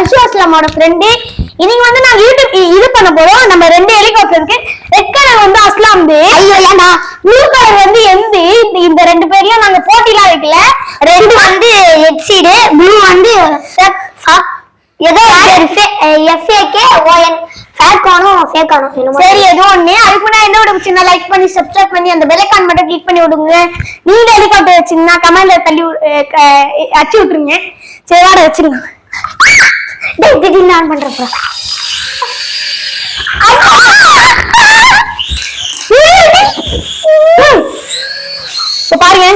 Arshu அஸ்லாமோட friend. இன்னைக்கு வந்து நாங்க யூடியூப் இது பண்ண போறோம். நம்ம 2 ஹெலிகாப்டர் இருக்கு. ரெட் கலர் வந்து அஸ்லாம்து, ஐயோ ஏண்டா ப்ளூ கலர் வந்து எந்து. இந்த 2 பேரையும் நாங்க போட்டிலாம் வைக்கல. 2 வந்து எக்ஸீடு, ப்ளூ வந்து ஏதோ FAK ON ஃபேக்கானும் ஃபேக்கானும் சரி ஏதோ ஒண்ணு. அதுக்கு முன்னாடி என்ன விட சின்ன லைக் பண்ணி சப்ஸ்கிரைப் பண்ணி அந்த பெல் ஐகான் மட்டும் கிளிக் பண்ணி விடுங்க. நீங்க ஹெலிகாப்டர் வச்சீங்கன்னா கமெண்ட்ல தள்ளி அச்சு விட்டுருங்க. சரி வாட வச்சிருங்க. திடீர்னு ஆன் பண்றப்ப பாருங்க